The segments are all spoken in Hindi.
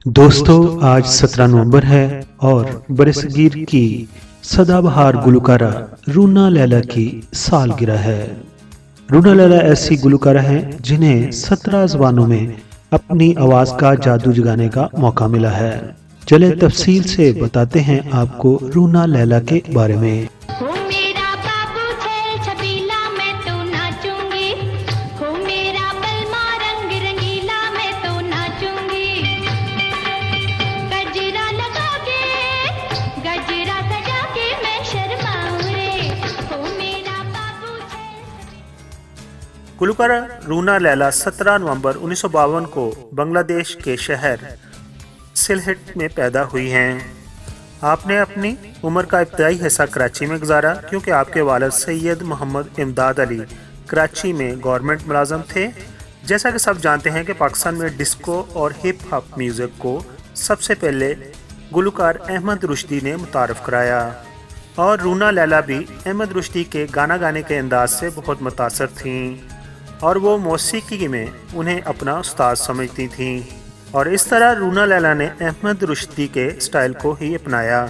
दोस्तों आज 17 नवंबर है और बरसगीर की सदाबहार गुलकारा रूना लैला की सालगिरह है। रूना लैला ऐसी गुलकारा हैं जिन्हें 17 ज़बानों में अपनी आवाज का जादू जगाने का मौका मिला है। चले तफसील से बताते हैं आपको रूना लैला के बारे में। गुलकारा रूना लैला 17 नवंबर 1952 को बांग्लादेश के शहर सिलहेट में पैदा हुई हैं। आपने अपनी उम्र का इब्तदाई हिस्सा कराची में गुजारा क्योंकि आपके वालिद सैयद मोहम्मद इमदाद अली कराची में गवर्नमेंट मुलाजम थे। जैसा कि सब जानते हैं कि पाकिस्तान में डिस्को और हिप हॉप म्यूज़िक को सबसे पहले गुलकार अहमद रुश्दी ने मुतारफ़ कराया और रूना लैला भी अहमद रुश्दी के गाना गाने के अंदाज से बहुत मुतासर थीं और वो मौसीकी में उन्हें अपना उस्ताद समझती थीं और इस तरह रूना लैला ने अहमद रुश्दी के स्टाइल को ही अपनाया।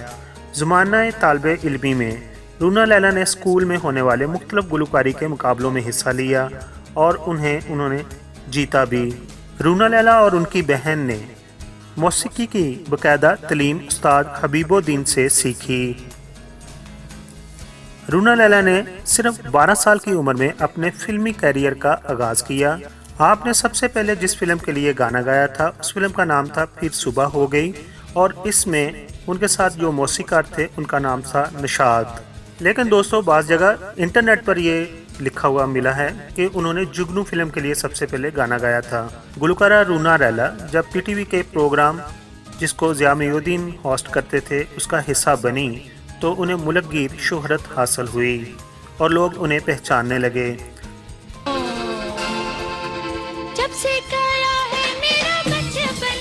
ज़माना तालिबे इल्मी में रूना लैला ने स्कूल में होने वाले मुख्तलिफ गुलकारी के मुकाबलों में हिस्सा लिया और उन्होंने जीता भी। रूना लैला और उनकी बहन ने मौसीकी की बाकायदा तलीम उस्ताद हबीबुद्दीन से सीखी। रूना लैला ने सिर्फ 12 साल की उम्र में अपने फिल्मी कैरियर का आगाज़ किया। आपने सबसे पहले जिस फिल्म के लिए गाना गाया था उस फिल्म का नाम था फिर सुबह हो गई और इसमें उनके साथ जो मौसीकार थे उनका नाम था निशाद। लेकिन दोस्तों बाज़ जगह इंटरनेट पर ये लिखा हुआ मिला है कि उन्होंने जुगनू फिल्म के लिए सबसे पहले गाना गाया था। गुलकारा रूना लैला जब पीटीवी के प्रोग्राम जिसको ज़िया मोइनुद्दीन होस्ट करते थे उसका हिस्सा बनी तो उन्हें मुल्कगीर शोहरत हासिल हुई और लोग उन्हें पहचानने लगे। जब से गया है मेरा बचपन,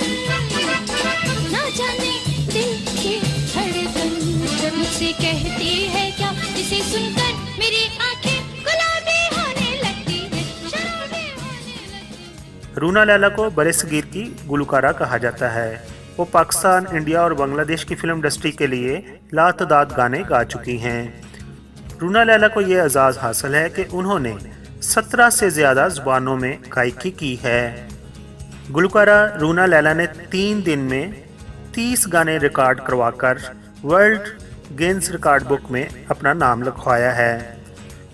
ना जाने दिल की धड़कन जब मुझसे कहती है क्या, जिसे सुनकर मेरी आंखें गुलाबी होने लगती है, शराबी होने लगती। रूना लैला को बरसगीर की गुलकारा कहा जाता है। वो पाकिस्तान, इंडिया और बांग्लादेश की फिल्म इंडस्ट्री के लिए लातदाद गाने गा चुकी हैं। रूना लैला को ये एजाज़ हासिल है कि उन्होंने 17 से ज़्यादा ज़बानों में गायकी की है। गुलकारा रूना लैला ने 3 दिन में 30 गाने रिकॉर्ड करवाकर वर्ल्ड गिनीज रिकॉर्ड बुक में अपना नाम लिखवाया है।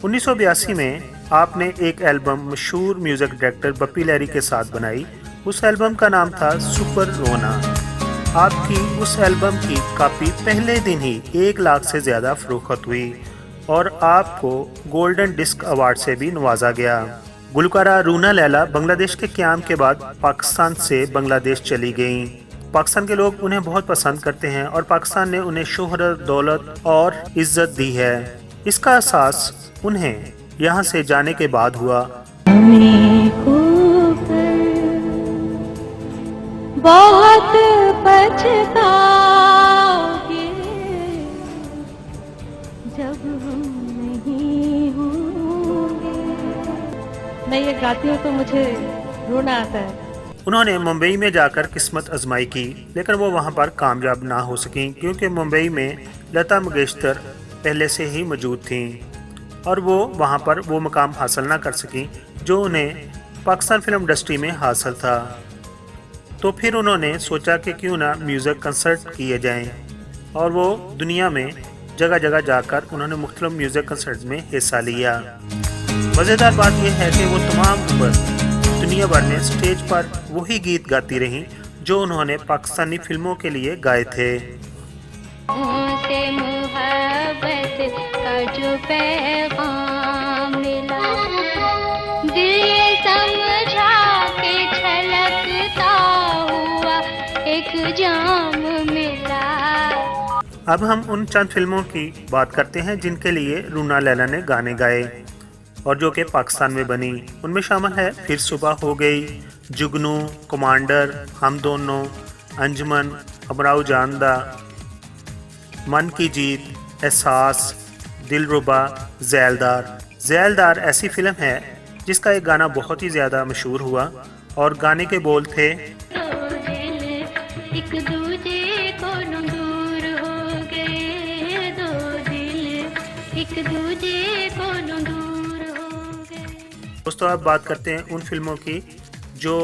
1982 में आपने एक एल्बम मशहूर म्यूज़िक डायरेक्टर बप्पी लहरी के साथ बनाई। उस एल्बम का नाम था सुपर रोना। आपकी उस एल्बम की कॉपी पहले दिन ही 1 लाख से ज़्यादा फरोख्त हुई और आपको गोल्डन डिस्क अवार्ड से भी नवाजा गया। गुलकारा रूना लैला बांग्लादेश के क़याम के बाद पाकिस्तान से बांग्लादेश चली गईं। पाकिस्तान के लोग उन्हें बहुत पसंद करते हैं और पाकिस्तान ने उन्हें शोहरत, दौलत और इज्जत दी है। इसका एहसास उन्हें यहाँ से जाने के बाद हुआ। बहुत पछताओगे जब हम नहीं होंगे। मैं ये गाती हूँ तो मुझे रोना आता है। उन्होंने मुंबई में जाकर किस्मत आजमाई की लेकिन वो वहाँ पर कामयाब ना हो सकीं क्योंकि मुंबई में लता मंगेशकर पहले से ही मौजूद थीं और वो वहाँ पर वो मुकाम हासिल ना कर सकीं जो उन्हें पाकिस्तान फिल्म इंडस्ट्री में हासिल था। तो फिर उन्होंने सोचा कि क्यों ना म्यूज़िक कंसर्ट किए जाएं और वो दुनिया में जगह जगह जाकर उन्होंने मुख्तलिफ म्यूज़िक कंसर्ट में हिस्सा लिया। मज़ेदार बात यह है कि वो तमाम उम्र दुनिया भर में स्टेज पर वही गीत गाती रहीं जो उन्होंने पाकिस्तानी फिल्मों के लिए गाए थे। जो पैगाम मिला दिल ये समझा के छलकता हुआ एक जाम मिला। अब हम उन चंद फिल्मों की बात करते हैं जिनके लिए रूना लैला ने गाने गाए और जो कि पाकिस्तान में बनी। उनमें शामिल है फिर सुबह हो गई, जुगनू, कमांडर, हम दोनों, अंजुमन, अमराऊ जानदा, मन की जीत, एहसास, दिलरुबा, ज़ैलदार। ज़ैलदार ऐसी फिल्म है जिसका एक गाना बहुत ही ज़्यादा मशहूर हुआ और गाने के बोल थे, दो दिल एक दूजे कोलों दूर हो गए, दो दिल एक दूजे कोलों दूर हो गए। दोस्तों अब बात करते हैं उन फिल्मों की जो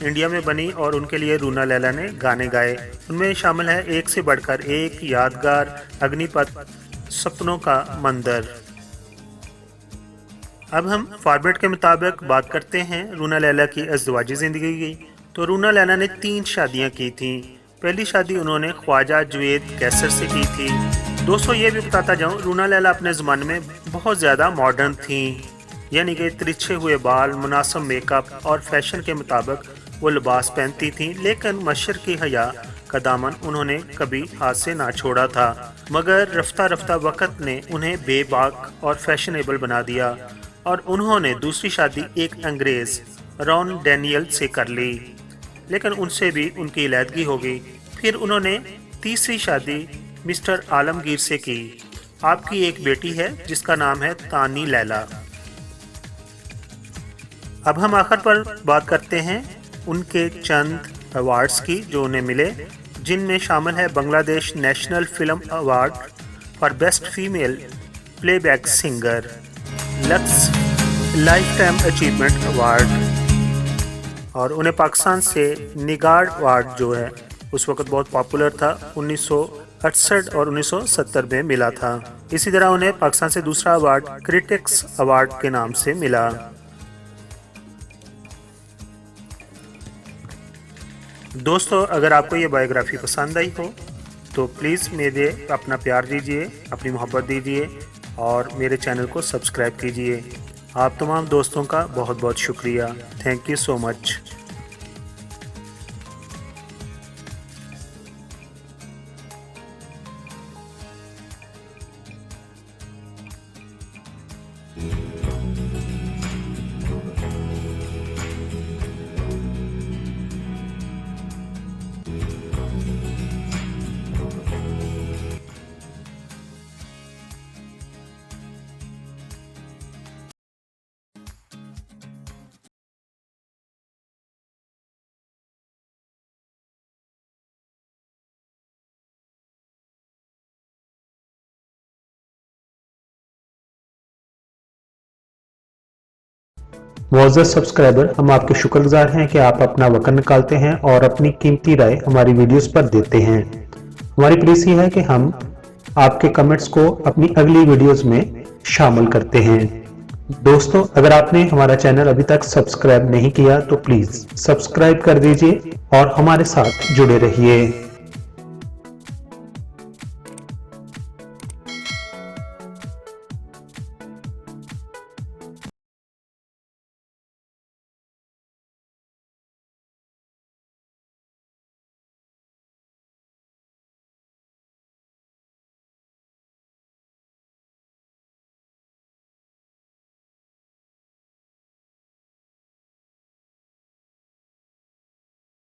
इंडिया में बनी और उनके लिए रूना लैला ने गाने गाए। उनमें शामिल है एक से बढ़कर एक, यादगार, अग्निपथ, सपनों का मंदिर। अब हम फॉर्मेट के मुताबिक बात करते हैं रूना लैला की अज़दवाजी ज़िंदगी की। तो रूना लैला ने 3 शादियां की थीं। पहली शादी उन्होंने ख्वाजा जुवेद कैसर से की थी। दोस्तों ये भी बताता जाऊं, रूना लैला अपने ज़माने में बहुत ज़्यादा मॉडर्न थीं, यानी कि तिरछे हुए बाल, मुनासिब मेकअप और फैशन के मुताबिक वो लिबास पहनती थीं, लेकिन मशरक़ी हया का दामन उन्होंने कभी हाथ से ना छोड़ा था। मगर रफ्ता रफ्ता वक़्त ने उन्हें बेबाक और फैशनेबल बना दिया और उन्होंने दूसरी शादी एक अंग्रेज़ रॉन डैनियल से कर ली, लेकिन उनसे भी उनकी अलहदगी हो गई। फिर उन्होंने तीसरी शादी मिस्टर आलमगीर से की। आपकी एक बेटी है जिसका नाम है तानी लैला। अब हम आखिर पर बात करते हैं उनके चंद अवार्ड्स की जो उन्हें मिले, जिनमें शामिल है Bangladesh national film award for best female playback singer, lux life time achievement award, और उन्हें पाकिस्तान से निगार्ड अवार्ड जो है उस वक्त बहुत पॉपुलर था, 1968 और 1970 में मिला था। इसी तरह उन्हें पाकिस्तान से दूसरा अवार्ड क्रिटिक्स अवार्ड के नाम से मिला। दोस्तों अगर आपको ये बायोग्राफी पसंद आई हो तो प्लीज़ मेरे अपना प्यार दीजिए, अपनी मोहब्बत दीजिए और मेरे चैनल को सब्सक्राइब कीजिए। आप तमाम दोस्तों का बहुत बहुत शुक्रिया। Thank you so much. मुअज़्ज़ज़ सब्सक्राइबर, हम आपके शुक्रगुजार हैं कि आप अपना वक़्त निकालते हैं और अपनी कीमती राय हमारी वीडियोस पर देते हैं। हमारी प्लीज़ ये है कि हम आपके कमेंट्स को अपनी अगली वीडियोस में शामिल करते हैं। दोस्तों अगर आपने हमारा चैनल अभी तक सब्सक्राइब नहीं किया तो प्लीज़ सब्सक्राइब कर दीजिए और हमारे साथ जुड़े रहिए।